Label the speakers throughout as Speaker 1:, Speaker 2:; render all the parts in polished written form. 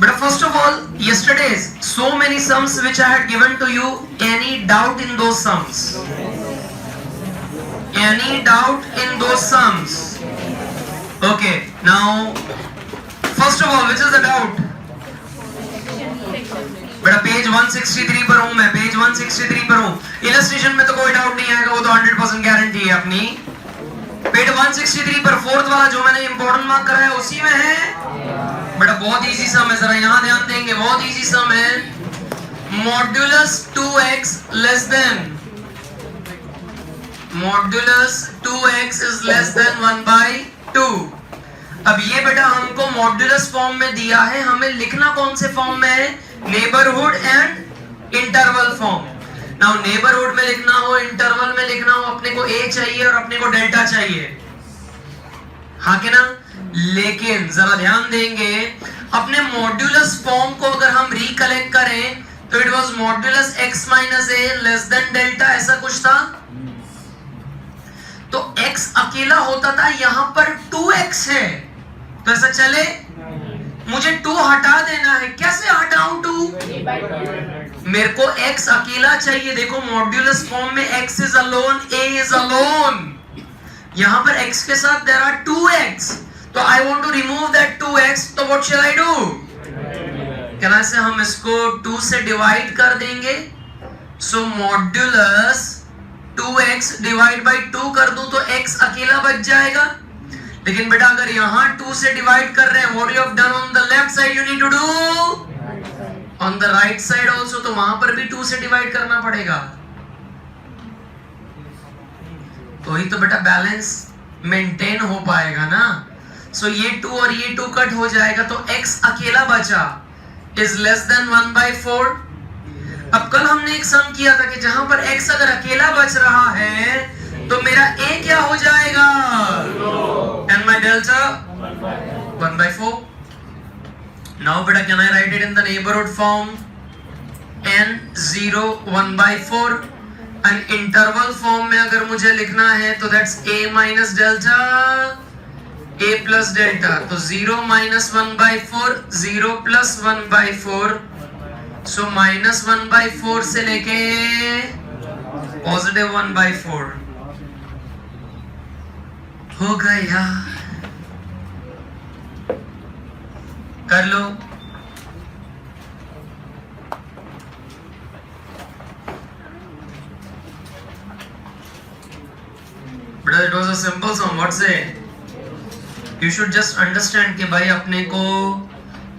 Speaker 1: But first of all, yesterday's so many sums which I had given to you. Any doubt in those sums? Any doubt in those sums? Okay. Now, first of all, which is the doubt? बेटा page 163 पर हूं मैं, page 163 पर हूं. Illustration में तो कोई doubt नहीं आएगा, वो तो 100% गारंटी है अपनी. पेज 163 पर फोर्थ वाला जो मैंने इंपॉर्टेंट मार्क करा है उसी में है. बेटा बहुत इजी सम है, जरा यहां ध्यान देंगे. बहुत इजी सम है. Modulus 2x less than, modulus 2x is less than 1/2. अब ये बेटा हमको मॉड्यूलस फॉर्म में दिया है, हमें लिखना कौन से फॉर्म में है? Neighbourhood and interval form. Now neighbourhood में लिखना हो, इंटरवल में लिखना हो, अपने को a चाहिए और अपने को डेल्टा चाहिए. हाँ के ना? लेकिन जरा ध्यान देंगे, अपने मॉड्यूलस फॉर्म को अगर हम रिकलेक्ट करें तो it was modulus x minus a less than delta, ऐसा कुछ था. तो x अकेला होता था, यहां पर 2x है, तो ऐसा चले? मुझे 2 हटा देना है. कैसे हटाऊं 2? मेरे को x अकेला चाहिए. देखो मॉड्यूलस फॉर्म में x is alone, a is alone. यहां पर x के साथ देयर आर 2x, तो I want to remove that 2x. तो व्हाट शैल आई डू? क्या से हम इसको 2 से डिवाइड कर देंगे. सो मॉड्यूलस 2x डिवाइड बाय 2 कर दूं तो x अकेला बच जाएगा. लेकिन बेटा अगर यहां 2 से डिवाइड कर रहे हैं, what you have done on the left side you need to do on the right side also. तो वहां पर भी 2 से डिवाइड करना पड़ेगा. तो ही तो बेटा बैलेंस मेंटेन हो पाएगा ना. सो ये 2 और ये 2 कट हो जाएगा, तो x अकेला बचा इज लेस देन 1/4. अब कल हमने एक सम किया था कि जहां पर x अगर अकेला बच रहा है तो मेरा a क्या हो जाएगा? and my delta 1/4. now beta can I write it in the neighborhood form? n 0 1/4. and interval form में अगर मुझे लिखना है तो that's a minus delta, a plus delta. तो 0 minus 1/4, 0 plus 1/4. so minus 1/4 से लेके positive 1/4 हो गया. कर लो. But it was a simple sum. What say? You should just understand कि भाई अपने को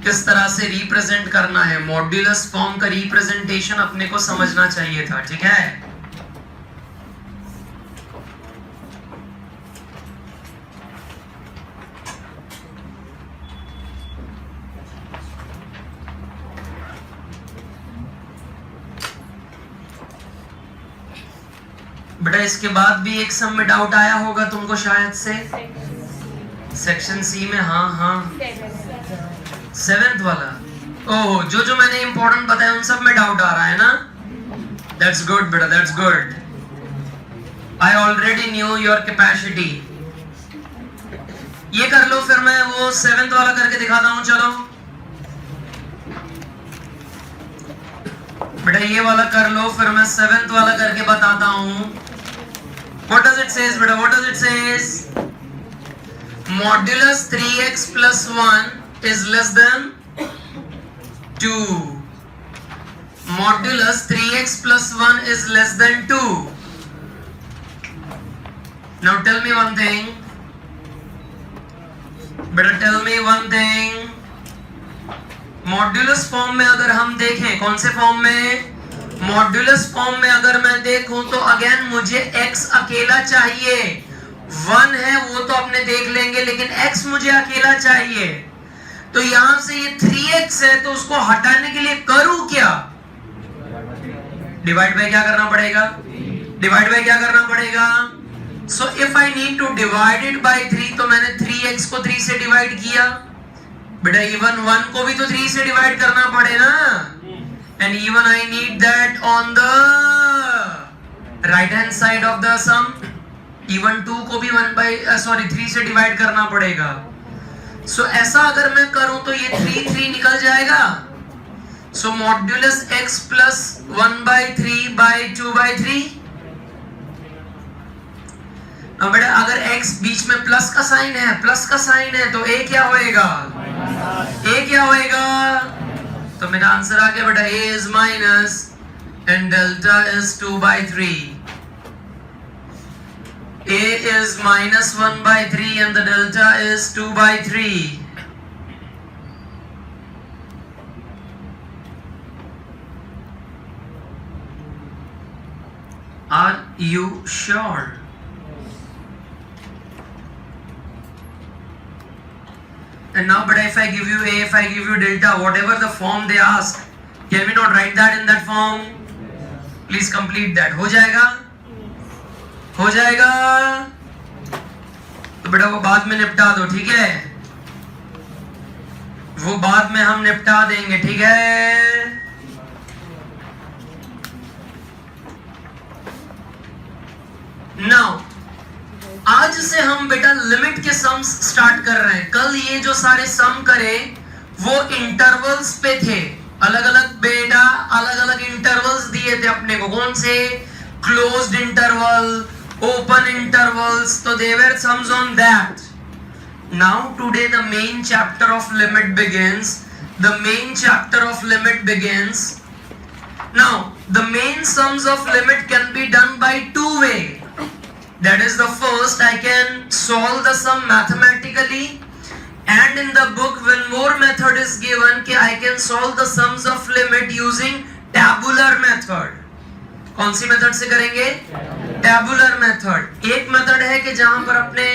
Speaker 1: किस तरह से रिप्रेजेंट करना है. मॉड्यूलस फॉर्म का रिप्रेजेंटेशन अपने को समझना चाहिए था. ठीक है? बेटा इसके बाद भी एक सम में डाउट आया होगा तुमको शायद से, सेक्शन सी में. हाँ 7th वाला. ओह, जो मैंने इंपॉर्टेंट बताया उन सब में डाउट आ रहा है ना. दैट्स गुड बेटा, that's good. I already knew your capacity. ये कर लो, फिर मैं वो 7th वाला करके दिखाता हूँ. चलो बेटा ये वाला कर लो, फिर मैं 7th वाला करके बताता हूँ. What does it says बेटा? What does it says? Modulus 3x plus 1 is less than 2. Modulus 3x plus 1 is less than 2. Now tell me one thing. बेटा tell me one thing. Modulus form में अगर हम देखें, कौन से form में? Modulus form में अगर मैं देखूं तो अगेन मुझे x अकेला चाहिए. 1 है वो तो अपने देख लेंगे, लेकिन x मुझे अकेला चाहिए. तो यहां से ये 3x है, तो उसको हटाने के लिए करूं क्या? डिवाइड बाय क्या करना पड़ेगा? डिवाइड बाय क्या करना पड़ेगा? So if I need to divide it by 3, तो मैंने 3x को 3 से डिवाइड किया. बेटा इवन 1 को भी तो 3 से डिवाइड करना पड़े ना. And even I need that on the right hand side of the sum. Even 2 को भी 3 से डिवाइड करना पड़ेगा. सो ऐसा अगर मैं करूं तो ये 3 निकल जाएगा. जाएगा? सो मॉड्यूलस x प्लस 1/3/2/3। अब बेटा अगर x बीच में प्लस का साइन है, तो a क्या होएगा? a क्या होएगा? तो मेरा आंसर आ गया बेटा, a is minus and delta is 2/3. a is minus 1/3 and the delta is 2/3. Are you sure? And now, but if I give you a, if I give you delta, whatever the form they ask, can we not write that in that form? Please complete that. हो जाएगा? हो जाएगा? तो बेटा वो बाद में निपटा दो, ठीक है? वो बाद में हम निपटा देंगे, ठीक है? Now, आज से हम बेटा लिमिट के सम्स स्टार्ट कर रहे हैं। कल ये जो सारे सम करे वो इंटरवल्स पे थे, अलग अलग बेटा अलग अलग इंटरवल्स दिए थे अपने को। कौन से? क्लोज्ड इंटरवल, ओपन इंटरवल्स, तो they were sums on that. Now today the main chapter of limit begins. The main chapter of limit begins. Now the main sums of limit can be done by two way. That is the first, I can solve the sum mathematically, and in the book when more method is given कि I can solve the sums of limit using tabular method. कौन सी method से करेंगे? Tabular method। एक method है कि जहां पर अपने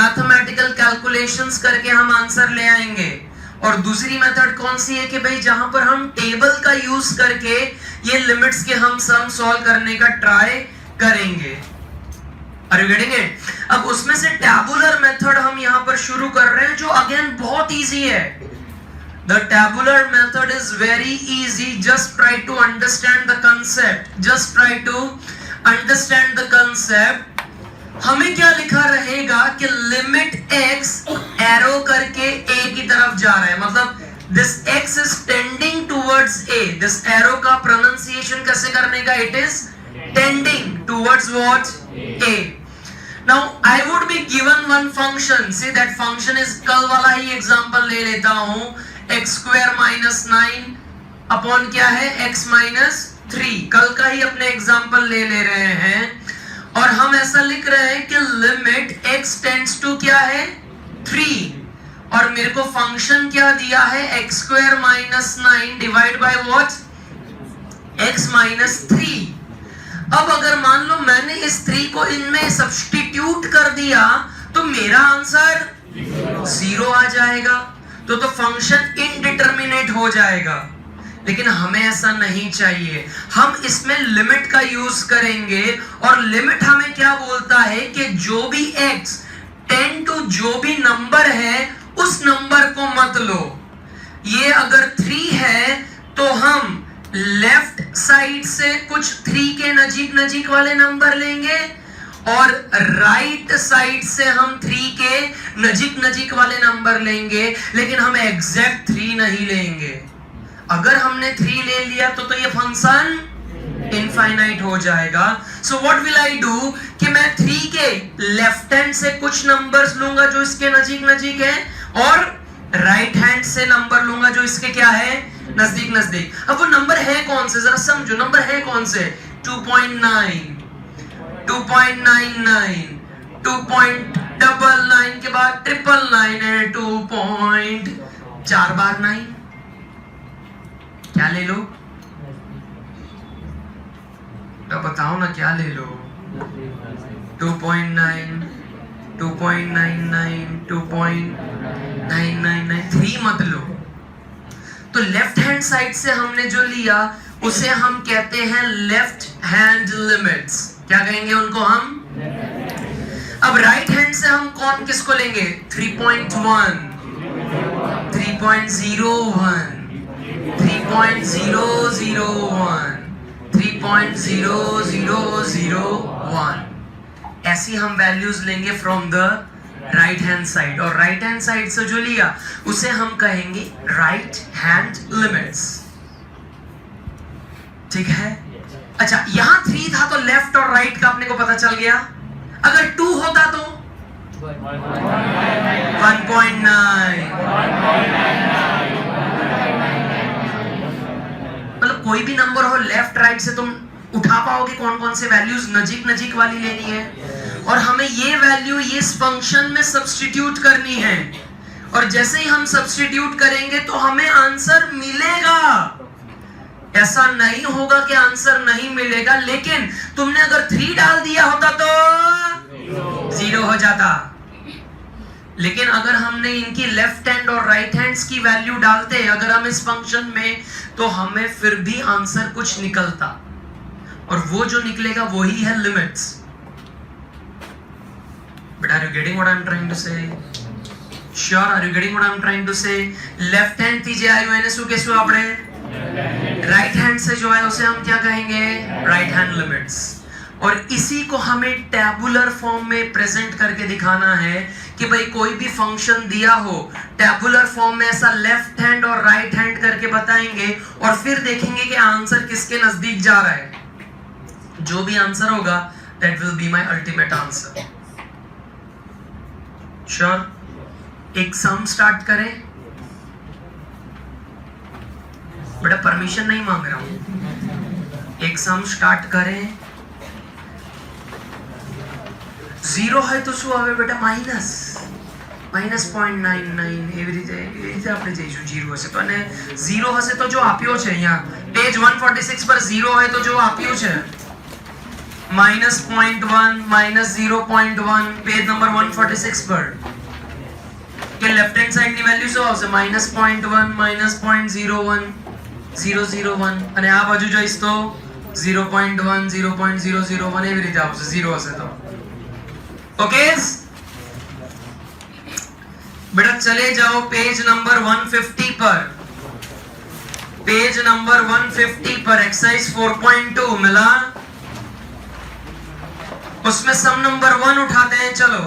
Speaker 1: mathematical calculations करके हम आंसर ले आएंगे, और दूसरी मेथड कौन सी है कि भाई जहां पर हम टेबल का यूज करके ये लिमिट्स के हम सम सॉल्व करने का ट्राई करेंगे। Are you getting it? अब उसमें से टैबुलर मेथड हम यहाँ पर शुरू कर रहे हैं, जो अगेन बहुत इजी है। The tabular method is very easy. Just try to understand the concept. Just try to understand the concept. हमें क्या लिखा रहेगा कि लिमिट x एरो करके a की तरफ जा रहा है, मतलब this x is tending towards a. This arrow का प्रोनाउंसिएशन कैसे करने का? It is tending towards what? a. Now I would be given one function. See that function is, कल वाला ही एग्जांपल ले लेता हूं, x square minus 9 अपॉन क्या है? x minus 3। कल का ही अपने एग्जांपल ले रहे हैं, और हम ऐसा लिख रहे हैं कि लिमिट x टेंड्स टू क्या है? 3, और मेरे को फंक्शन क्या दिया है? x square minus 9 divide by what? x minus 3। अब अगर मान लो मैंने इस 3 को इनमें सब्स्टिट्यूट कर दिया तो मेरा आंसर 0 आ जाएगा, तो फंक्शन इनडिटरमिनेट हो जाएगा। लेकिन हमें ऐसा नहीं चाहिए, हम इसमें लिमिट का यूज करेंगे, और लिमिट हमें क्या बोलता है कि जो भी x टेंड टू जो भी नंबर है उस नंबर को मत लो। ये अगर 3 है तो हम लेफ्ट साइड से कुछ 3 के नजीक नजीक वाले नंबर लेंगे, और राइट साइड से हम 3 के नजीक नजीक वाले नंबर लेंगे, लेकिन हम एग्जैक्ट 3 नहीं लेंगे। अगर हमने 3 ले लिया तो ये फंक्शन इनफाइनाइट हो जाएगा। So what will I do कि मैं 3 के लेफ्ट हैंड से कुछ नंबर्स लूंगा जो इसके नजीक नजीक है, और राइट हैंड से नंबर लूंगा जो इसके क्या है? नजदीक नजदीक। अब वो नंबर है कौन से? जरा समझो, नंबर है कौन से? 2.9, 2.99, 2.99 के बाद 999 है, 2.4 बार 9। क्या ले लो? तो बताओ ना, क्या ले लो? 2.9, 2.99, 2.999, 3 मत लो। तो लेफ्ट हैंड साइड से हमने जो लिया उसे हम कहते हैं लेफ्ट हैंड लिमिट्स। क्या कहेंगे उनको हम? अब राइट हैंड से हम कौन किसको लेंगे? 3.1, 3.01, 3.001, 3.0001, ऐसी हम वैल्यूज लेंगे from the right hand side, और राइट हैंड साइड से जो लिया उसे हम कहेंगे राइट हैंड लिमिट्स। ठीक है, अच्छा यहां 3 था तो लेफ्ट और राइट का अपने को पता चल गया। अगर 2 होता तो 1.9, मतलब कोई भी नंबर हो लेफ्ट राइट से तुम उठा पाओगे कौन कौन से वैल्यूज, नजीक नजीक वाली लेनी है और हमें ये वैल्यू इस फंक्शन में सब्स्टिट्यूट करनी है, और जैसे ही हम सब्स्टिट्यूट करेंगे तो हमें आंसर मिलेगा। ऐसा नहीं होगा कि आंसर नहीं मिलेगा, लेकिन तुमने अगर 3 डाल दिया होता तो 0 हो जाता। लेकिन अगर हमने इनकी लेफ्ट हैंड और राइट हैंड्स की वैल्यू डालते अगर हम इस फंक्शन में, तो हमें फिर भी आंसर कुछ निकलता, और वो जो निकलेगा वही है limits. But are you getting what I am trying to say? Sure, are you getting what I am trying to say? Left hand थी जे आयु एने શું કહેશું આપણે? राइट हैंड से जो है उसे हम क्या कहेंगे? Right hand limits. और इसी को हमें टैबुलर फॉर्म में प्रेजेंट करके दिखाना है कि भाई कोई भी फंक्शन दिया हो टैबुलर फॉर्म में ऐसा लेफ्ट हैंड और राइट हैंड करके बताएंगे, और फिर देखेंगे कि आंसर किसके नजदीक जा रहा है। जो भी आंसर होगा that will be my ultimate answer. Sure, एक सम स्टार्ट करें। बेटा परमिशन नहीं मांग रहा हूं, एक सम स्टार्ट करें। 0 है तो શું આવે બેટા? -0.99 એવી રીતે આપણે જઈશું। 0 હશે તો, અને 0 હશે તો જો આપ્યો છે અહીંયા પેજ 146 પર 0 હોય તો જો આપ્યું છે -0.1 -0.1 પેજ નંબર 146 પર કે લેફ્ટ હેન્ડ સાઈડ ની વેલ્યુ શું આવશે? -0.1 -0.01 001, અને આ બાજુ જોઈશ તો 0.1 0.001 એવી રીતે આવશે 0 હશે તો। ओके बेटा चले जाओ पेज नंबर 150 पर। पेज नंबर 150 पर एक्सरसाइज 4.2 मिला, उसमें सम नंबर 1 उठाते हैं। चलो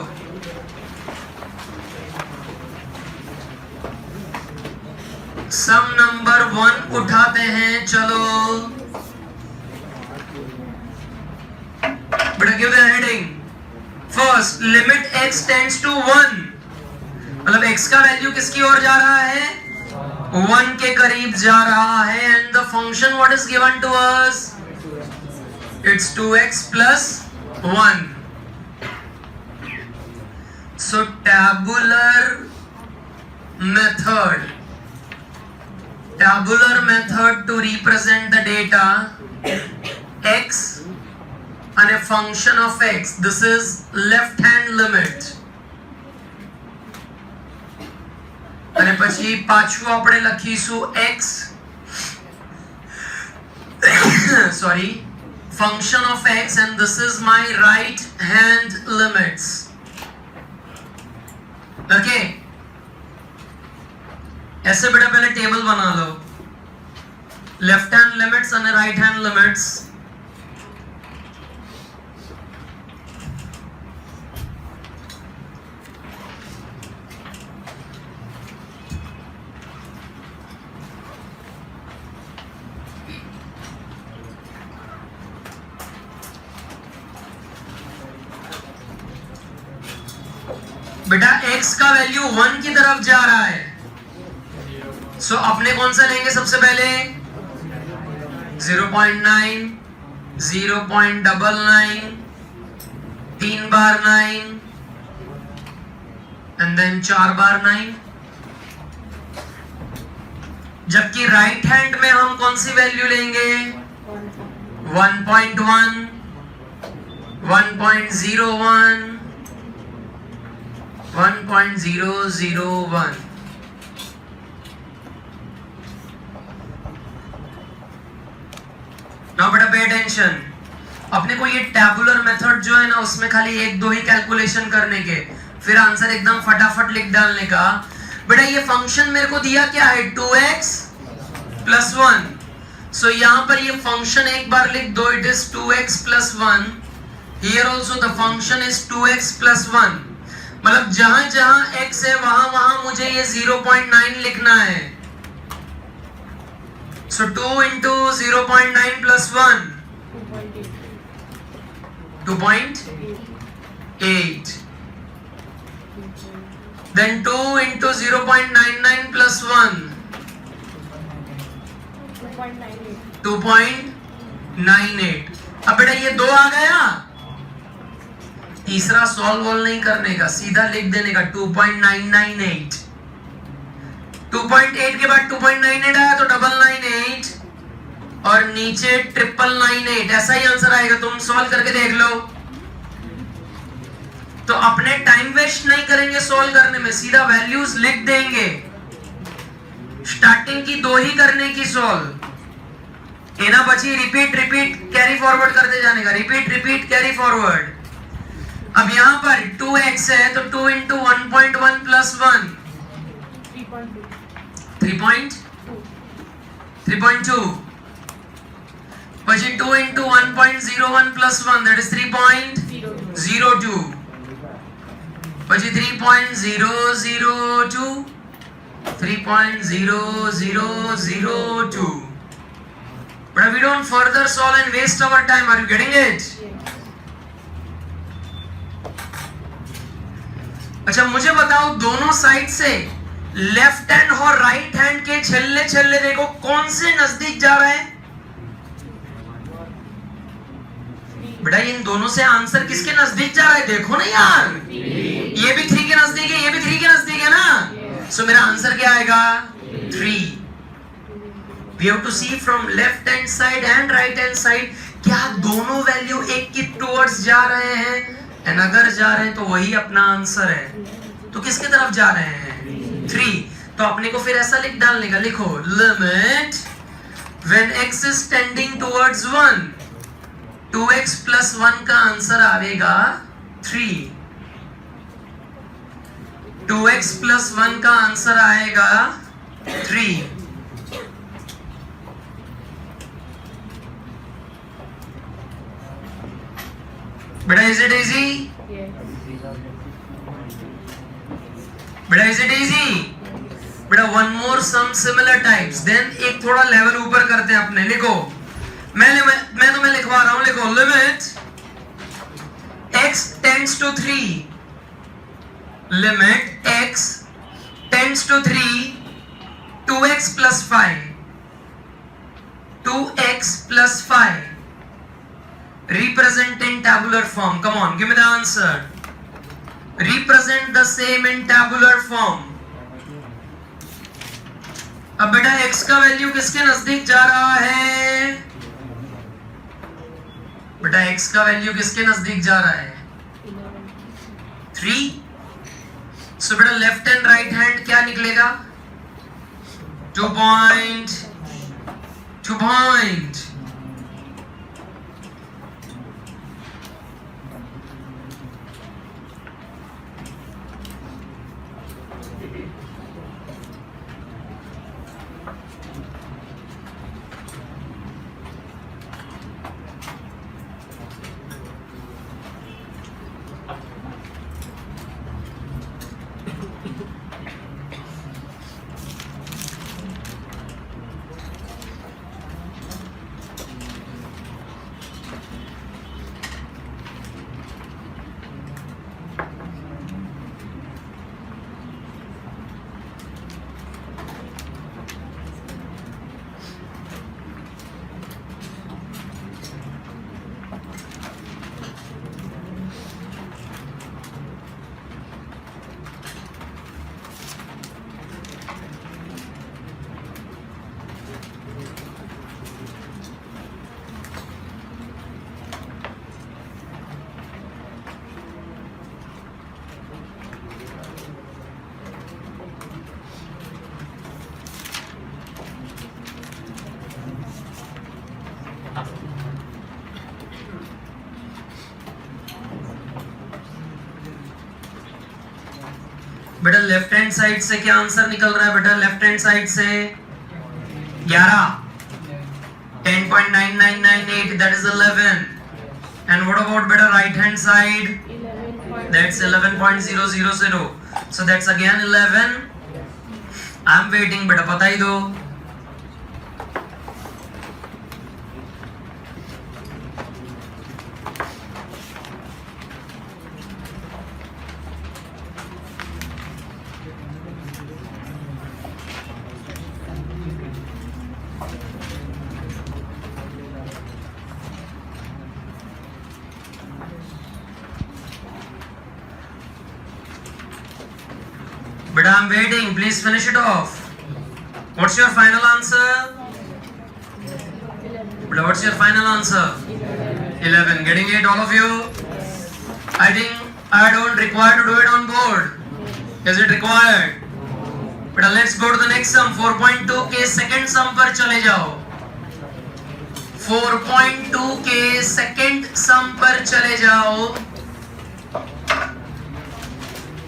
Speaker 1: सम नंबर 1 उठाते हैं। चलो बेटा give the heading. First, limit x tends to 1, मतलब x का वैल्यू किसकी ओर जा रहा है? 1 के करीब जा रहा है। And the function what is given to us? It's 2x plus 1। So tabular method to represent the data x and a function of x, this is left hand limit, અને પછી પાછું આપણે લખીશું x sorry function of x, and this is my right hand limits। Okay, ऐसे बेटा पहले table बना लो, left hand limits और राइट हैंड लिमिट्स। बेटा x का वैल्यू 1 की तरफ जा रहा है, सो अपने कौन सा लेंगे सबसे पहले? 0.9 0.99 3 बार 9 एंड देन 4 बार 9। जबकि राइट हैंड में हम कौन सी वैल्यू लेंगे? 1.1 1.01 1.001। नाउ बेटा पे अटेंशन, अपने को ये टैबुलर मेथड जो है ना उसमें खाली 1-2 ही कैलकुलेशन करने के, फिर आंसर एकदम फटाफट लिख डालने का। बेटा ये फंक्शन मेरे को दिया क्या है? 2x plus 1। सो यहाँ पर ये फंक्शन एक बार लिख दो, it is 2x plus 1। Here also the function is 2x plus 1। मतलब जहां जहां x है वहां वहां मुझे ये 0.9 लिखना है। सो 2 into 0.9 plus 1 2.8, then 2 into 0.99 plus 1 2.98। अब बेटा ये 2 आ गया, तीसरा सॉल्व वॉल्व नहीं करने का, सीधा लिख देने का 2.998। 2.8 के बाद 2.98 आया तो 998 और नीचे 998, ऐसा ही आंसर आएगा। तुम सॉल्व करके देख लो। तो अपने टाइम वेस्ट नहीं करेंगे सॉल्व करने में, सीधा वैल्यूज लिख देंगे। स्टार्टिंग की 2 ही करने की सॉल्व, ना बची रिपीट रिपीट कैरी फॉरवर्ड करते जाने का, रिपीट रिपीट कैरी फॉरवर्ड। अब यहां पर 2x है तो 2 into 1.1 plus 1 3.2, પછી 2 into 1.01 plus 1 that is 3.02, પછી 3.002 3.0002। but we don't further solve and waste our time. Are you getting it? अच्छा मुझे बताओ, दोनों साइड से लेफ्ट हैंड और राइट हैंड के छल्ले छल्ले देखो कौन से नजदीक जा रहे हैं। बेटा इन दोनों से आंसर किसके नजदीक जा रहा है, देखो ना यार। ये भी 3 के नजदीक है, ये भी 3 के नजदीक है ना। सो मेरा आंसर क्या आएगा, 3। We have to see from left hand side and right hand side, क्या दोनों वैल्यू एक की टुवर्ड्स जा रहे हैं, एंड अगर जा रहे हैं तो वही अपना आंसर है। तो किसके तरफ जा रहे हैं, 3। तो अपने को फिर ऐसा लिख डालने का, लिखो limit when x is tending towards 1, 2x plus 1 का आंसर आएगा 3। 2x plus 1 का आंसर आएगा 3। बेटा इज इट इजी, बेटा इज इट इजी। बेटा one more sum similar types, then एक थोड़ा लेवल ऊपर करते हैं अपने। लिखो, मैं तुम्हें लिखवा रहा हूं, लिखो limit x tends to 3, limit x tends to 3, 2x plus 5, 2x plus 5 represent in tabular form. Come on, give me the answer. Represent the same in tabular form. अब बेटा x का वैल्यू किसके नजदीक जा रहा है, बेटा x का वैल्यू किसके नजदीक जा रहा है, 3। सो बेटा लेफ्ट एंड राइट हैंड क्या निकलेगा, 2 point बेटा लेफ्ट हैंड साइड से क्या आंसर निकल रहा है, बेटा लेफ्ट हैंड साइड से 11, 10.9998 that is 11, and what about बेटा right hand side That's 11.000. So that's again 11. I'm waiting, बेटा पता ही दो. But I'm waiting, please finish it off. What's your final answer? But what's your final answer? 11. Getting it, all of you? I think I don't require to do it on board. Is it required? But let's go to the next sum. 4.2 के second sum पर चले जाओ. 4.2 के second sum पर चले जाओ.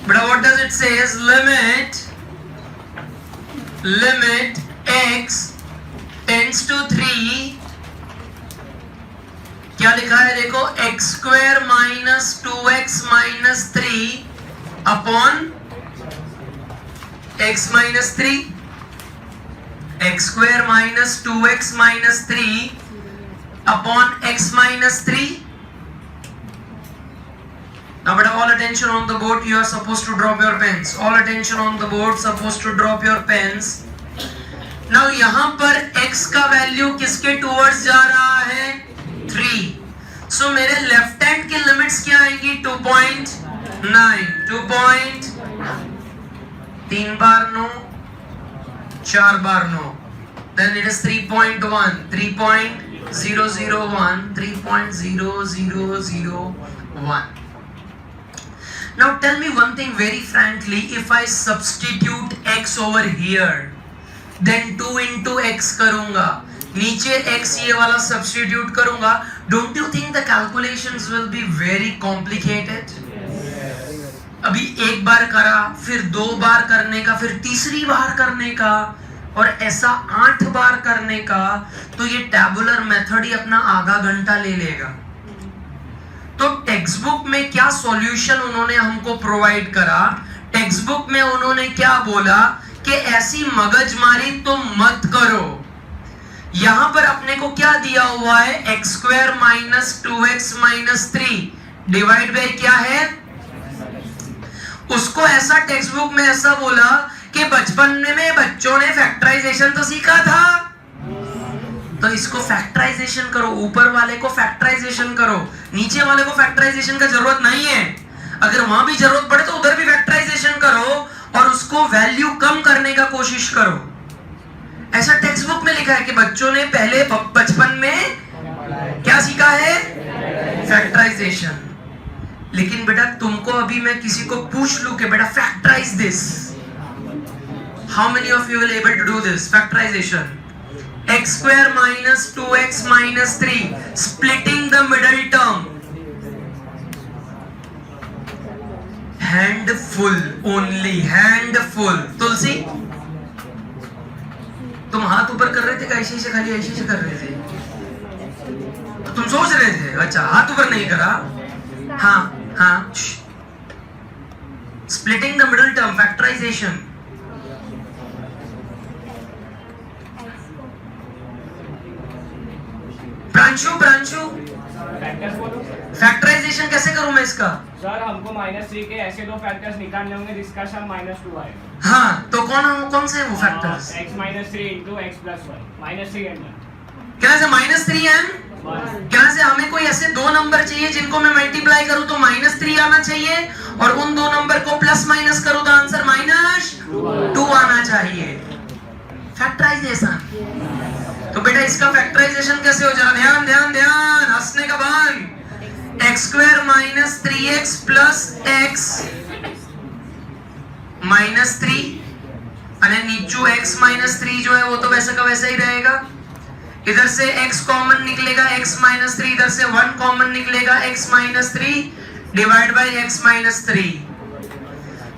Speaker 1: But what does it say? Is limit x tends to 3. क्या लिखा है देखो, x square minus 2x minus 3 upon x minus 3. x square minus 2x minus 3 upon x minus 3. Now, but all attention on the board. You are supposed to drop your pens. All attention on the board. Supposed to drop your pens. Now, यहाँ पर x का value किसके towards जा रहा है? 3. So मेरे left hand की limits क्या आएंगी? 2.9. 3 बार 9, 4 बार 9. Then it is 3.1, 3.001, 3.0001. Now tell me one thing very frankly, if I substitute x over here, then 2 into x करूँगा, नीचे x ये वाला substitute करूँगा, don't you think the calculations will be very complicated? अभी एक बार करा, फिर 2 बार करने का, फिर तीसरी बार करने का, और ऐसा 8 बार करने का, तो ये टेबुलर मेथड ही अपना आधा घंटा ले लेगा. तो टेक्स्ट बुक में क्या सॉल्यूशन उन्होंने हमको प्रोवाइड करा? टेक्स्ट बुक में उन्होंने क्या बोला कि ऐसी मगजमारी तो मत करो. यहां पर अपने को क्या दिया हुआ है? x square minus 2x minus 3 divide by क्या है? उसको ऐसा टेक्स्ट बुक में ऐसा बोला कि बचपन में बच्चों ने फैक्टराइजेशन तो सीखा था, तो इसको फैक्टराइजेशन करो, ऊपर वाले को फैक्टराइजेशन करो, नीचे वाले को फैक्टराइजेशन का जरूरत नहीं है. अगर वहां भी जरूरत पड़े तो उधर भी फैक्टराइजेशन करो और उसको वैल्यू कम करने का कोशिश करो. ऐसा टेक्स्ट बुक में लिखा है कि बच्चों ने पहले बचपन में क्या सीखा है? फैक्टराइजेशन. लेकिन बेटा तुमको अभी मैं किसी को पूछ लूं कि बेटा factorize this, how many of you will able to do this factorization? x square minus 2x minus 3, splitting the middle term. Handful only, handful. तुलसी, तुम हाथ ऊपर कर रहे थे क्या? ऐसे खाली ऐसे कर रहे थे? तुम सोच रहे थे? अच्छा, हाथ ऊपर नहीं करा. हाँ हाँ. Splitting the middle term, factorization. Pranshu factorization कैसे करूं मैं इसका?
Speaker 2: सर हमको -3 के ऐसे दो फैक्टर्स निकालने होंगे जिसका सम -2 आएगा.
Speaker 1: हाँ, तो कौन से है वो factors?
Speaker 2: x -3 into x plus 1 -3n.
Speaker 1: क्या से -3n? क्या से हमें कोई ऐसे दो नंबर चाहिए जिनको मैं मल्टीप्लाई करूं तो -3 आना चाहिए, और उन दो नंबर को प्लस माइनस करूं तो आंसर -2 आना चाहिए. फैक्टराइजेशन. तो बेटा इसका फैक्टराइजेशन कैसे हो जाएगा? ध्यान ध्यान ध्यान, हंसने का बंद. x square minus 3x plus x minus 3, अरे नीचू x माइनस 3 जो है वो तो वैसे का वैसा ही रहेगा. इधर से x कॉमन निकलेगा, x माइनस 3, इधर से 1 कॉमन निकलेगा, x minus 3 divide by x minus 3.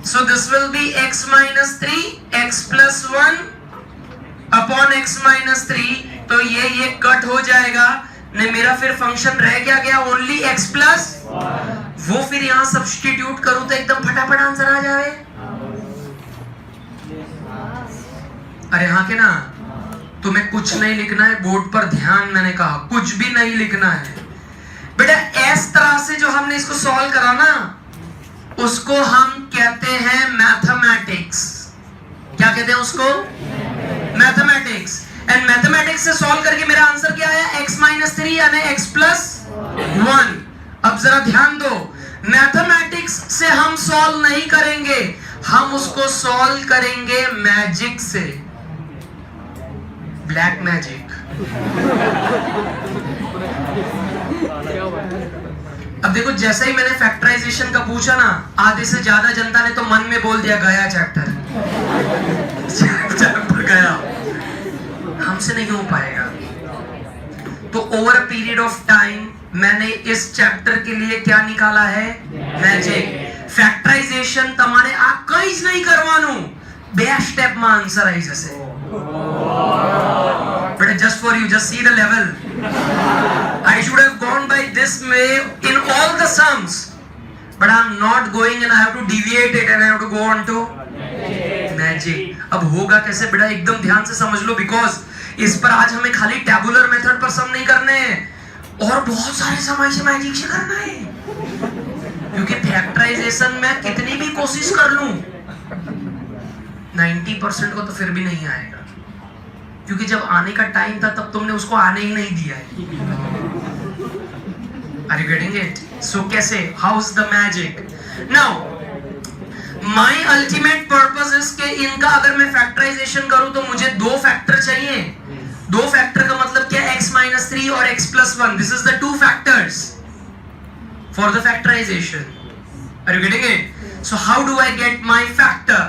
Speaker 1: So this will be x minus 3 x plus 1 upon x minus 3. तो ये कट हो जाएगा ने, मेरा फिर फंक्शन रह क्या गया? Only x plus. वो फिर यहाँ सब्स्टिट्यूट करूं तो एकदम फटाफट आंसर आ जाए। अरे हाँ के ना, तुम्हें कुछ नहीं लिखना है बोर्ड पर, ध्यान, मैंने कहा कुछ भी नहीं लिखना है बेटा। इस तरह से जो हमने इसको सॉल्व करा ना, उसको हम कहते हैं मैथमेटिक्स। क्या कहते हैं उसको? मैथमेटिक्स। एंड मैथमेटिक्स से सॉल्व करके मेरा आंसर क्या आया? x माइनस 3 यानी x प्लस 1। अब जरा ध्यान दो, मैथमेटिक्स से हम सॉल्व नहीं करेंगे, हम उसको सॉल्व करेंगे मैजिक से, ब्लैक मैजिक। अब देखो, जैसे ही मैंने फैक्टराइजेशन का पूछा ना, आधे से ज्यादा जनता ने तो मन में बोल दिया गया चैप्टर गया, हमसे नहीं हो पाएगा। तो over a period of time मैंने इस चैप्टर के लिए क्या निकाला है? मैजिक। फैक्टराइजेशन તમારે આ કંઈ જ નહીં કરવાનું, બે સ્ટેપમાં આન્સર આવી જશે। But just for you, just see the level. I should have gone by this way in all the sums, but I'm not going and I have to deviate it and I have to go on to magic. अब होगा कैसे बेटा, एकदम ध्यान से समझ लो, because इस पर आज हमें खाली टैबुलर मेथड पर सम नहीं करने हैं, और बहुत सारे सम ऐसे मैजिक से करना है। क्योंकि फैक्टराइजेशन में कितनी भी कोशिश कर लूं, 90% को तो फिर भी नहीं आएगा, क्योंकि जब आने का टाइम था तब तुमने उसको आने ही नहीं दिया है। Are you getting it? So कैसे? How's the magic? Now, my ultimate purpose is कि इनका अगर मैं फैक्टराइजेशन करूं तो मुझे दो फैक्टर चाहिए। दो फैक्टर का मतलब क्या? x minus 3 और x plus 1. This is the two factors for the factorization. Are you getting it? So how do I get my factor?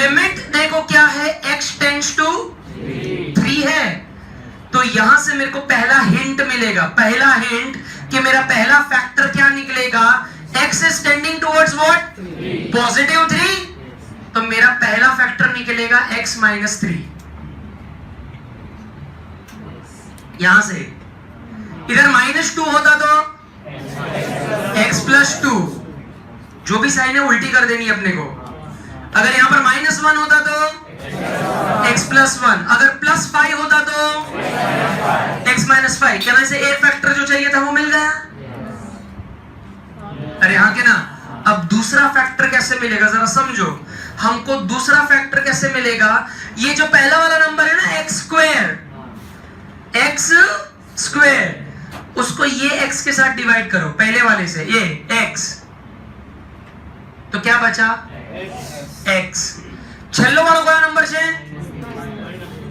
Speaker 1: Limit देखो क्या है, x tends to 3 है, तो यहां से मेरे को पहला हिंट मिलेगा। पहला हिंट कि मेरा पहला फैक्टर क्या निकलेगा? x is tending towards what? Positive 3, तो मेरा पहला फैक्टर निकलेगा x minus 3। यहां से इधर -2 होता तो x plus 2, जो भी साइन है उल्टी कर देनी अपने को। अगर यहां पर -1 होता तो x plus 1, अगर +5 होता तो x minus 5। क्या वैसे a फैक्टर जो चाहिए था वो मिल गया? अरे हाँ के ना। अब दूसरा फैक्टर कैसे मिलेगा जरा समझो, हमको दूसरा फैक्टर कैसे मिलेगा? ये जो पहला वाला नंबर है ना, x स्क्वायर, उसको ये x के साथ डिवाइड करो, पहले वाले से ये x, तो क्या बचा? x। छेल्लो वाला कोई नंबर से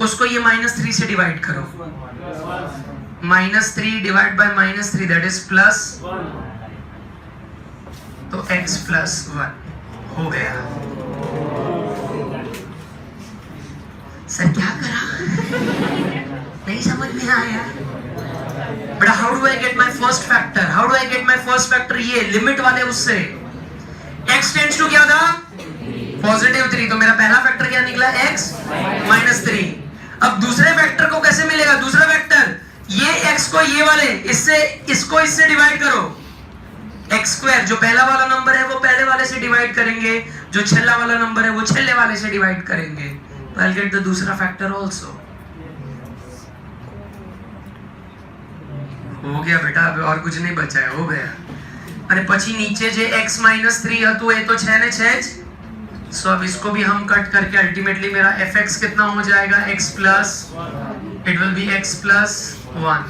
Speaker 1: उसको ये -3 से डिवाइड करो, -3 डिवाइड बाय -3 दैट इज +1, तो x plus 1 हो गया। सर क्या करा? नहीं समझ में आया। But how do I get my first factor? How do I get my first factor? ये लिमिट वाले उससे x टेंड्स टू क्या था? पॉजिटिव 3, तो मेरा पहला फैक्टर क्या निकला? x minus 3। अब दूसरे फैक्टर को कैसे मिलेगा? दूसरा फैक्टर ये x को ये वाले इससे, इसको इससे डिवाइड करो, x स्क्वायर, जो पहला वाला नंबर है वो पहले वाले से डिवाइड करेंगे, जो छेल्ला वाला नंबर है वो छेल्ले वाले से डिवाइड करेंगे, तो आई गेट द दूसरा फैक्टर आल्सो। हो गया बेटा, अब और कुछ नहीं बचा है, हो गया। अरे पची नीचे जे x minus 3 હતો એ તો છે ને છે જ, सो अब इसको भी हम कट करके अल्टीमेटली मेरा fx कितना हो जाएगा? x plus, it will be x plus 1।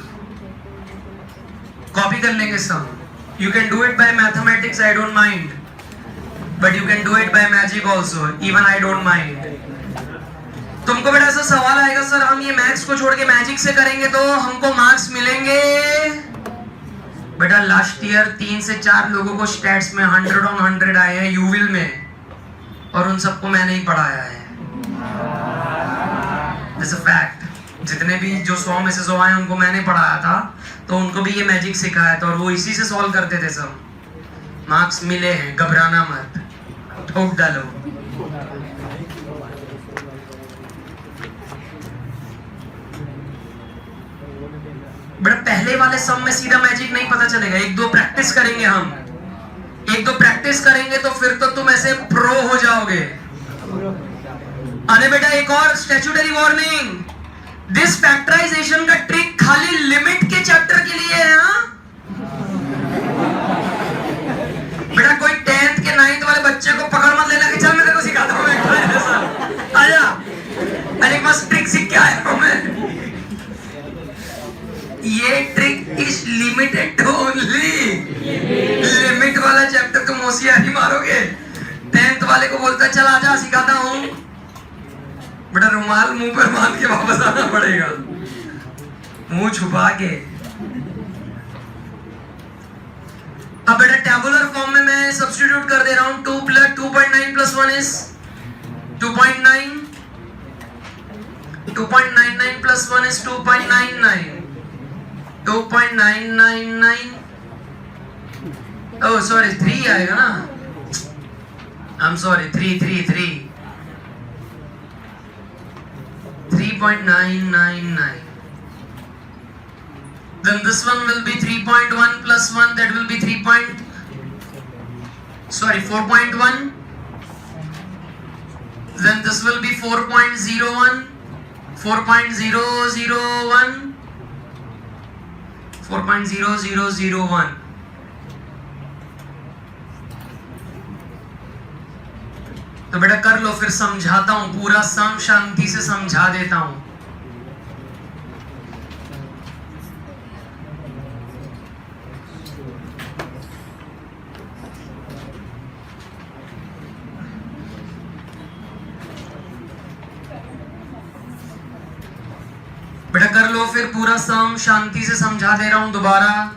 Speaker 1: Copy कर लेंगे सब। You can do it by mathematics, I don't mind, but you can do it by magic also, even I don't mind। तुमको बेटा ऐसा सवाल आएगा, सर हम ये मैथ्स को छोड़ के मैजिक से करेंगे तो हमको मार्क्स मिलेंगे? बेटा लास्ट ईयर 3 से 4 लोगों को स्टैट्स में 100 on 100 आए हैं यूविल में, और उन सबको मैंने ही पढ़ाया है। This is a fact। जितने भी जो 100 में से 100 आए उनको मैंने पढ़ाया था, तो उनको भी ये मैजिक सिखाया था और वो इसी से सॉल्व करते थे सब। मार्क्स मिले हैं, घबराना मत, ठोक डालो। बड़ा पहले वाले सम में सीधा मैजिक नहीं पता चलेगा, 1-2 प्रैक्टिस करेंगे हम, एक दो प्रैक्टिस करेंगे तो फिर तो तुम ऐसे प्रो हो जाओगे। अरे बेटा एक और स्टैट्यूटरी वार्निंग, दिस फैक्टराइजेशन का ट्रिक खाली लिमिट के चैप्टर के लिए है। हाँ बेटा कोई 10th के 9th वाले बच्चे को पकड़ मत लेना कि चल मैं तेरे को सिखाता हूँ, आजा अरे बस ट्रिक सीख के आया हूं मैं। ये trick is limited to only limit वाला चैप्टर तुम होशियारी मारोगे। 10th वाले को बोलता चल आजा सिखाता हूं, बेटा रुमाल मुंह पर बांध के वापस आना पड़ेगा, मुंह छुपा के। अब बेटा टेबुलर फॉर्म में मैं सब्स्टिट्यूट कर दे रहा हूं। 2.9 plus 1 is 2.9, 2.99 plus 1 is 2.99, 2.999, oh sorry 3 आएगा ना, I am sorry 3.999. Then this one will be 3.1 plus 1, that will be 4.1. Then this will be 4.01, 4.001, 4.0001. तो बेटा कर लो, फिर समझाता हूं, पूरा सम शांति से समझा देता हूं। बेटा कर लो, फिर पूरा सम शांति से समझा दे रहा हूं दोबारा।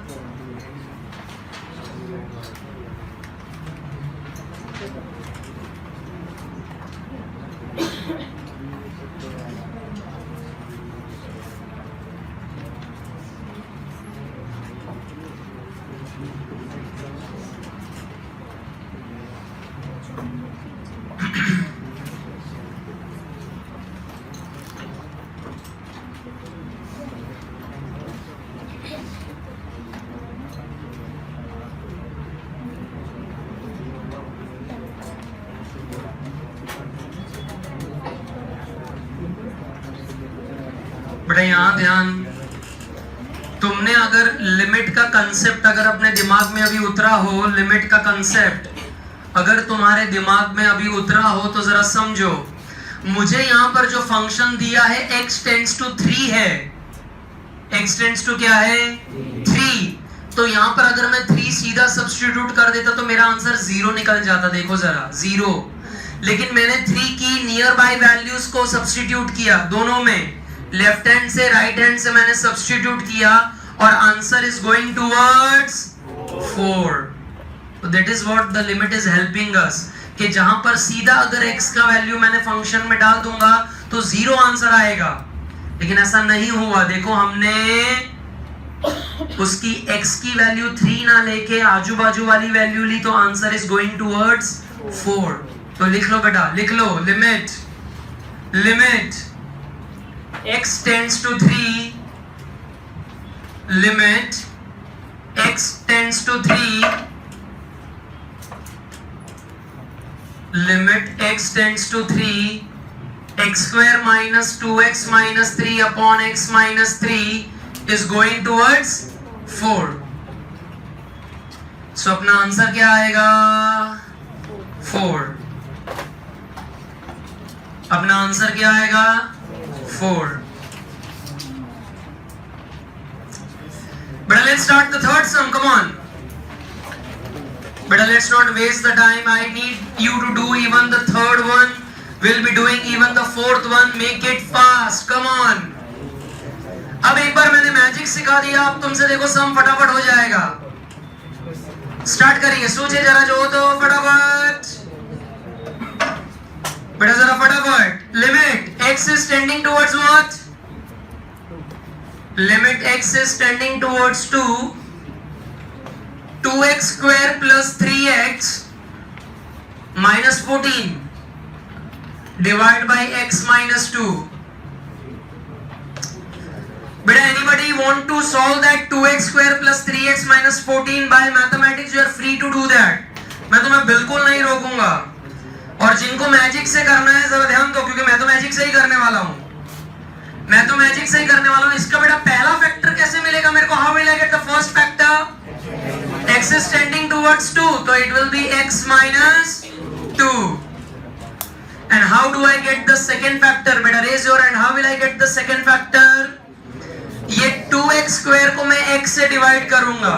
Speaker 1: बेटा यहां ध्यान, तुमने अगर लिमिट का कंसेप्ट अगर अपने दिमाग में अभी उतरा हो, लिमिट का कंसेप्ट अगर तुम्हारे दिमाग में अभी उतरा हो तो जरा समझो। मुझे यहां पर जो फंक्शन दिया है x टेंड्स टू 3 है, x टेंड्स टू क्या है 3, तो यहां पर अगर मैं 3 सीधा सब्स्टिट्यूट कर देता तो मेरा आंसर 0 निकल जाता। देखो जरा 0, लेकिन मैंने 3 की नियर बाय वैल्यूज को सब्स्टिट्यूट किया, दोनों में लेफ्ट हैंड से राइट हैंड से मैंने सब्स्टिट्यूट किया और आंसर इज गोइंग टुवर्ड्स 4। तो that is what the limit is helping us, कि जहां पर सीधा अगर x का वैल्यू मैंने फंक्शन में डाल दूंगा तो 0 आंसर आएगा, लेकिन ऐसा नहीं हुआ। देखो हमने उसकी x की वैल्यू 3 ना लेके आजू बाजू वाली वैल्यू ली, तो आंसर इज गोइंग टुवर्ड्स 4। तो लिख लो बेटा, लिख लो limit x tends to 3, limit x tends to 3, limit x tends to 3, x square minus 2x minus 3 upon x minus 3 is going towards 4. So अपना आंसर क्या आएगा 4। अपना आंसर क्या आएगा 4। But let's start the third sum. Come on. But let's not waste the time. I need you to do even the third one. We'll be doing even the fourth one. Make it fast. Come on. अब एक बार मैंने magic सिखा दिया, अब तुमसे देखो सम फटाफट हो जाएगा। स्टार्ट करेंगे, सोचे जरा जो तो फटाफट, बेटा जरा फटाफट। Limit x is tending towards what? Limit x is tending towards 2, 2x square plus 3x minus 14 divided by x minus 2. Beta, anybody want to solve that 2x square plus 3x minus 14 by mathematics? You are free to do that. मैं तुम्हें बिल्कुल नहीं रोकूंगा। और जिनको magic से करना है जरा ध्यान दो, क्योंकि मैं तो मैजिक से ही करने वाला हूं। इसका बेटा पहला फैक्टर कैसे मिलेगा मेरे को? How will I get the first factor? x is tending towards 2, तो it will be x minus 2. And how do I get the second factor? बेटा raise your hand. How will I get the second factor? ये 2x square को मैं x से divide करूंगा।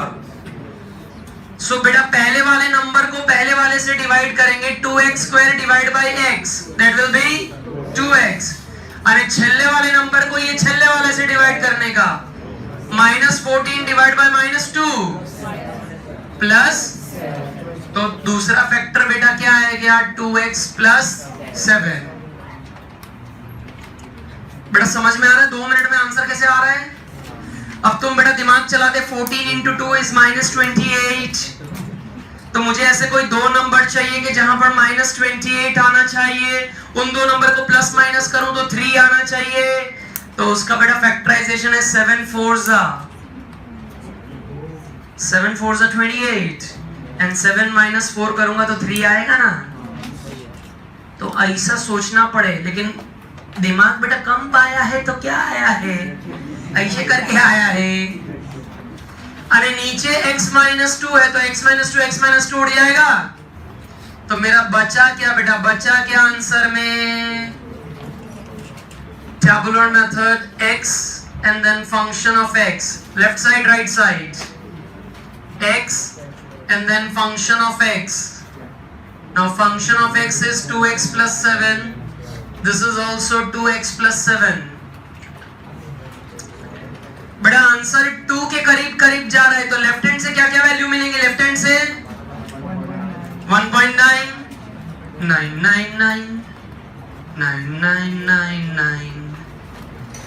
Speaker 1: सो बेटा पहले वाले नंबर को पहले वाले से डिवाइड करेंगे, 2x square divide by x, that will be 2x। अरे छल्ले वाले नंबर को ये छल्ले वाले से डिवाइड करने का, -14 डिवाइड बाय -2 प्लस, तो दूसरा फैक्टर बेटा क्या आएगा? 2x plus 7। बेटा समझ में आ रहा है 2 मिनट में आंसर कैसे आ रहा है? अब तुम बेटा दिमाग चलाते, 14 into 2 is -28। तो मुझे ऐसे कोई दो नंबर चाहिए कि जहां पर -28 आना चाहिए, उन दो नंबर को प्लस माइनस करूं तो 3 आना चाहिए। तो उसका बेटा फैक्टराइजेशन है 7 4s 28 एंड 7 - 4 करूंगा तो 3 आएगा ना। तो ऐसा सोचना पड़े, लेकिन दिमाग बेटा कम पाया है तो क्या आया है, ऐसे करके आया है। अरे नीचे x - 2 है तो x - 2 उड़ जाएगा। तो मेरा बचा क्या बेटा? बचा क्या आंसर में? Tabular method, x and then function of x, left side right side, x and then function of x. Now function of x is 2x plus 7. This is also 2x plus 7. बेटा answer 2 के करीब करीब जा रहा है, तो left hand से क्या क्या वैल्यू मिलेंगे? लेफ्ट हैंड से 1.9, 999, 9999,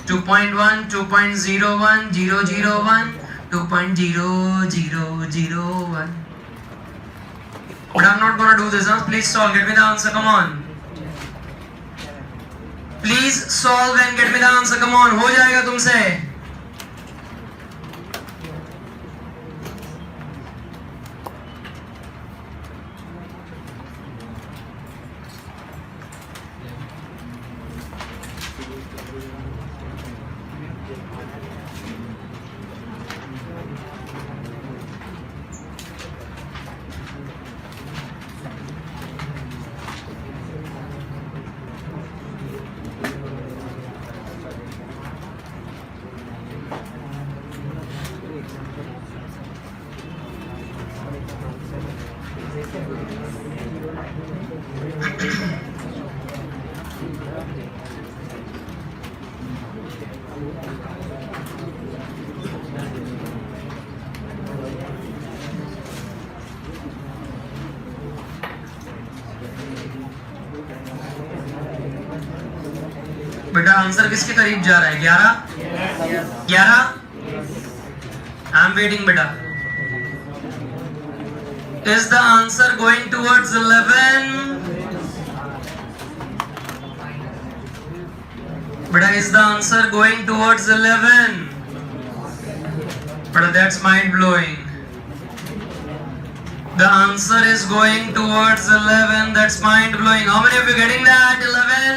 Speaker 1: 2.1, 2.01, 001, 2.0001. But I'm not gonna do this, huh? Please solve, get me the answer, come on. Please solve and get me the answer, come on. हो जाएगा तुमसे। बेटा आंसर किसके करीब जा रहा है? 11। आई एम वेटिंग बेटा। Is the answer going towards 11? Beta, is the answer going towards 11? Beta, that's mind blowing. The answer is going towards 11. That's mind blowing. How many of you getting that? 11?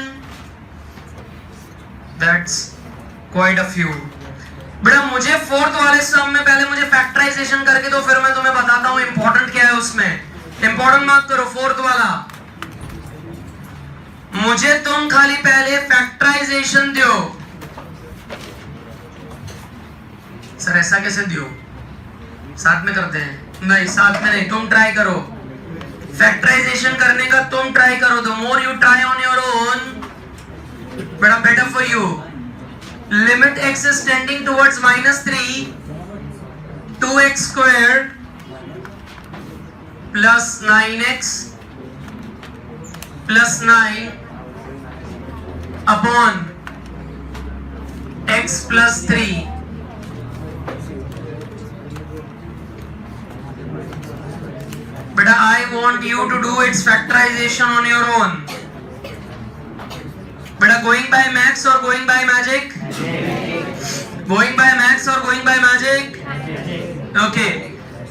Speaker 1: That's quite a few. बेटा मुझे fourth वाले सम में पहले मुझे factorisation करके दो, फिर मैं तुम्हें बताता हूं इंपॉर्टेंट क्या है उसमें। इंपॉर्टेंट मार्क करो फोर्थ वाला। मुझे तुम खाली पहले फैक्टराइजेशन दो। सर ऐसा कैसे दियो? साथ में करते हैं? नहीं साथ में नहीं, तुम ट्राई करो फैक्टराइजेशन करने का, तुम ट्राई करो। The more you try on your own बेटा better for you. Limit x is tending towards -3, 2x squared plus 9x plus 9 upon x plus 3. But I want you to do its factorization on your own. But going by max or going by magic? Going by max or going by magic? Okay.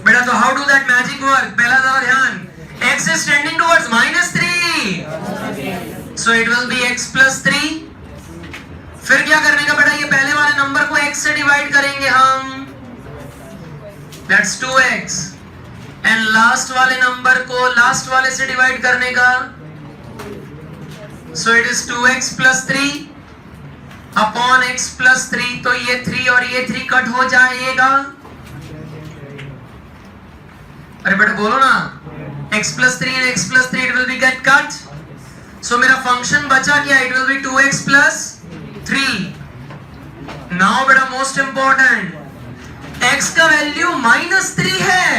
Speaker 1: बेटा तो how do that magic work? पहला जरा ध्यान, x is tending towards -3, so it will be x plus 3. फिर क्या करने का बेटा, ये पहले वाले नंबर को x से डिवाइड करेंगे हम, that's 2x, एंड लास्ट वाले नंबर को लास्ट वाले से डिवाइड करने का, so it is 2x plus 3 upon x plus 3. तो ये 3 और ये 3 कट हो जाएगा। अरे बेटा बोलो ना, x plus 3 and x plus 3 it will be get cut. So मेरा फंक्शन बचा क्या, it will be 2x plus 3. Now बेटा मोस्ट इंपॉर्टेंट, x का वैल्यू -3 है।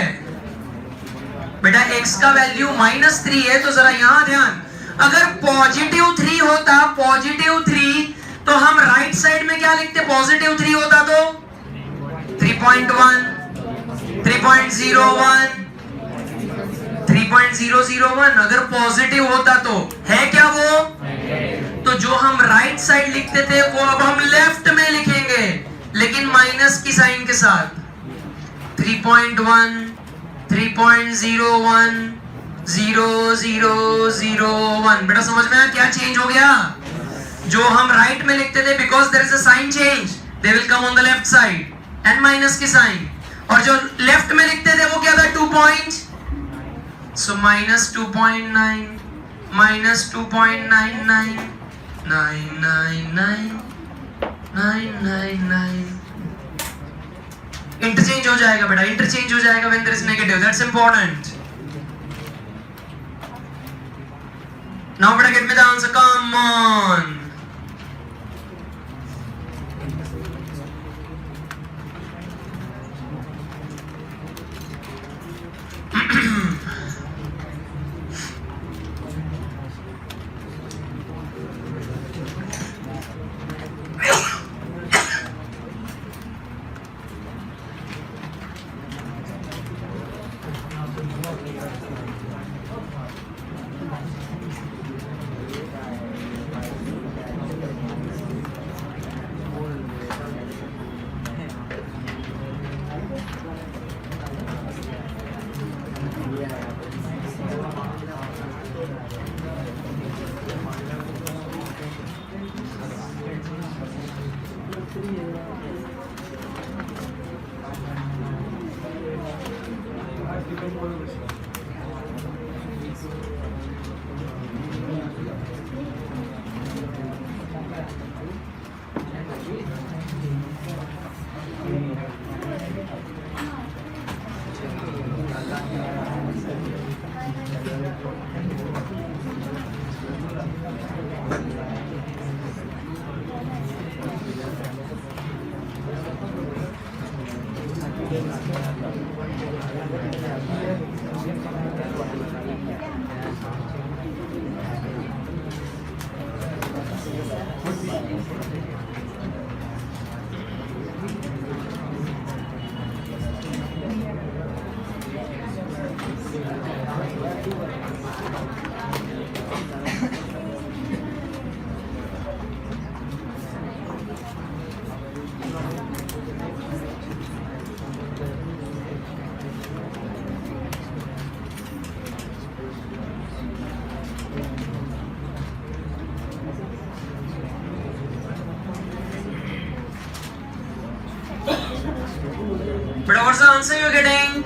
Speaker 1: बेटा x का वैल्यू -3 है, तो जरा यहां ध्यान, अगर +3 होता, +3, तो हम राइट साइड में क्या लिखते, +3 होता तो 3.1, 3.01, 3.001, अगर पॉजिटिव होता तो है क्या वो, तो जो हम राइट साइड लिखते थे वो अब हम लेफ्ट में लिखेंगे, लेकिन माइनस की साइन के साथ। 3.1, 3.01, 0001। बेटा समझ में आया क्या चेंज हो गया, जो हम राइट में लिखते थे because there is a sign change, they will come on the left side and minus की साइन, और जो लेफ्ट में लिखते थे वो क्या था, 2 पॉइंट, so -2.9, -2.99, 999, 999। इंटरचेंज हो जाएगा बेटा, इंटरचेंज हो जाएगा when there is negative, that's important. Now better get me the answer, come on. But what's the answer you're getting?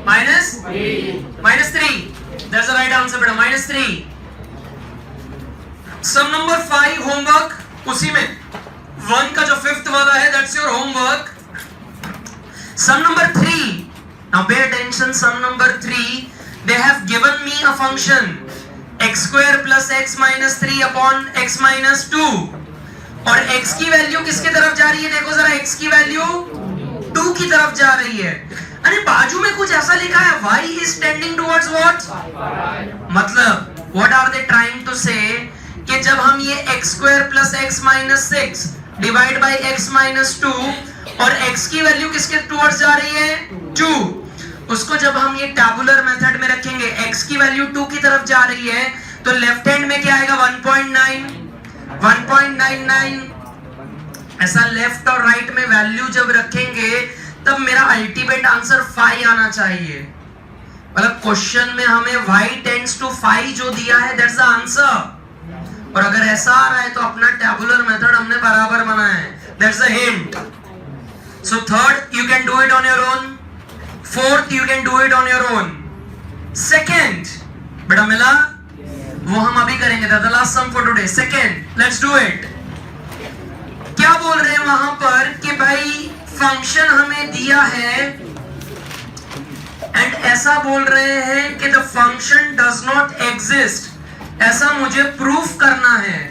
Speaker 1: Minus 3. Minus 3. That's the right answer, beta. Minus 3. Sum number 5 homework उसी में 1 का जो 5th वाला है, that's your homework. Sum number 3. Now pay attention. Sum number 3. They have given me a function x square plus x minus 3 upon x minus 2. और x की value किसके तरफ जा रही है? देखो जरा, x की वैल्यू 2 की तरफ जा रही है. अरे बाजू में कुछ ऐसा लिखा है, y is tending towards what? मतलब what are they trying to say कि जब हम ये x square plus x minus 6 divide by x minus 2 और x की वैल्यू किसके towards जा रही है? 2. उसको जब हम ये टैबुलर मेथड में रखेंगे, x की वैल्यू 2 की तरफ जा रही है, तो लेफ्ट हैंड में क्या आएगा? 1.9, 1.99. ऐसा लेफ्ट और राइट में वैल्यू जब रखेंगे तब मेरा अल्टीमेट आंसर 5 आना चाहिए. मतलब क्वेश्चन में हमें y टेंड्स टू 5 जो दिया है दैट्स द आंसर, और अगर ऐसा आ रहा है तो अपना टैबुलर मेथड हमने बराबर बनाया है, that's the hint. So third you can do it on your own, fourth you can do it on your own. Second बेटा मिला, वो हम अभी करेंगे, the last sum for today. Second let's do it. क्या बोल रहे हैं वहां पर कि भाई फंक्शन हमें दिया है एंड ऐसा बोल रहे हैं कि the function does not exist, ऐसा मुझे प्रूफ करना है.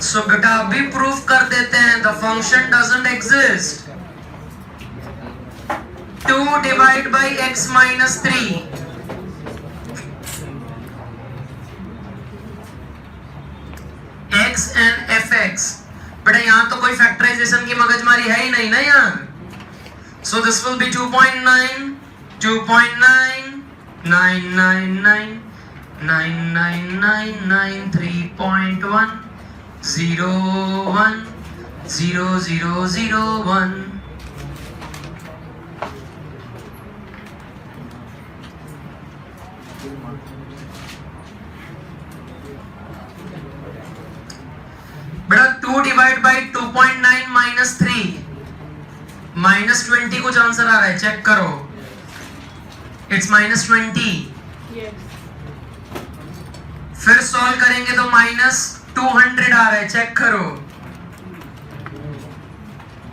Speaker 1: सो बेटा अभी प्रूफ कर देते हैं. The function doesn't exist. 2 divide by x minus 3. x and fx. बेटा यहां तो कोई फैक्टराइजेशन की मगजमारी है ही नहीं ना यार. So this will be 2.9 2.9 999 9999 3.1 01 0001. बेटा 2 डिवाइड बाई 2.9 माइनस 3 माइनस 20 कुछ आंसर आ रहा है, चेक करो. It's minus 20. फिर सॉल्व करेंगे तो माइनस 200 आ रहा है, चेक करो.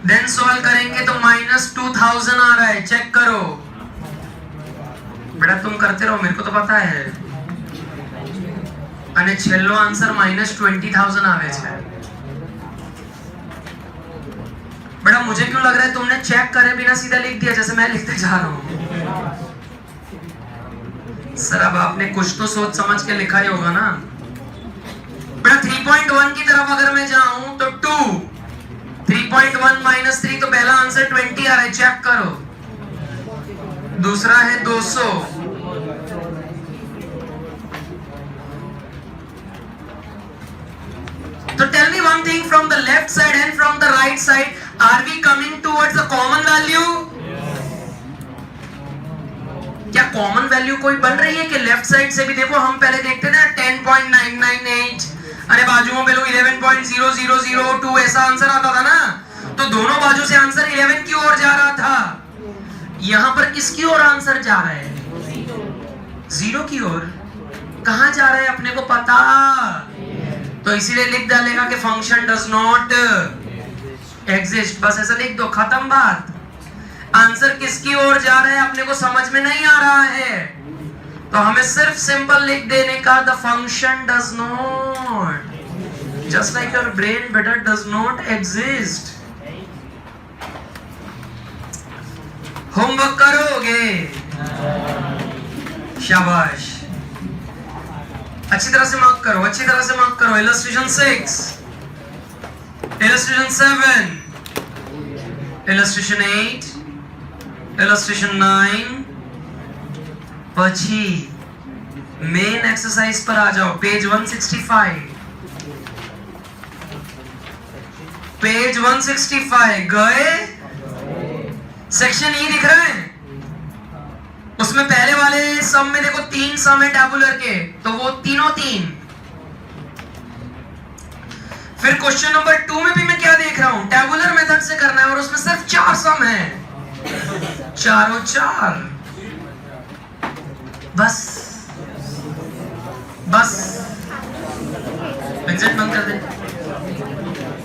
Speaker 1: देन सॉल्व करेंगे तो माइनस 2000 आ रहा है, चेक करो. बेटा तुम करते रहो, मेरे को तो पता है. અને છેલ્લો આન્સર માइनस 20,000 આવે છે. बेटा मुझे क्यों लग रहा है तुमने चेक करे बिना सीधा लिख दिया जैसे मैं लिखते जा रहा हूं. सर अब आपने कुछ तो सोच समझ के लिखा ही होगा ना. बेटा 3.1 की तरफ अगर मैं जाऊं तो 2 3.1 माइनस 3 तो पहला आंसर 20 आ रहा है, चेक करो. दूसरा है 200. तो tell me one thing, from the left side and from the right side are we coming towards the common value? क्या कॉमन वैल्यू कोई बन रही है कि लेफ्ट साइड से भी? देखो हम पहले देखते थे 10.998, अरे बाजुओं पे लोग 11.0002 ऐसा आंसर आता था ना, तो दोनों बाजू से आंसर 11 की ओर जा रहा था. यहां पर किसकी ओर आंसर जा रहा है? 0 की ओर. कहां जा रहा है अपने को पता, तो इसीलिए लिख डालेगा कि फंक्शन डज नॉट एग्जिस्ट. बस ऐसा लिख दो, खत्म बात. आंसर किसकी ओर जा रहा है अपने को समझ में नहीं आ रहा है, तो हमें सिर्फ सिंपल लिख देने का, the function does not, just like your brain बेटा, डज नॉट एग्जिस्ट. होमवर्क करोगे? शाबाश. अच्छी तरह से मार्क करो, अच्छी तरह से मार्क करो. Illustration 6, illustration 7, illustration 8, illustration 9. પછી मेन एक्सरसाइज पर आ जाओ. पेज 165, पेज 165 गए. सेक्शन ई दिख रहा है, उसमें पहले वाले सम में देखो 3 सम है टैबुलर के, तो वो तीनों 3. फिर क्वेश्चन नंबर 2 में भी मैं क्या देख रहा हूं, टैबुलर मेथड से करना है और उसमें सिर्फ 4 सम है, चारों 4. बस बस, पिंजेट बंद कर दे.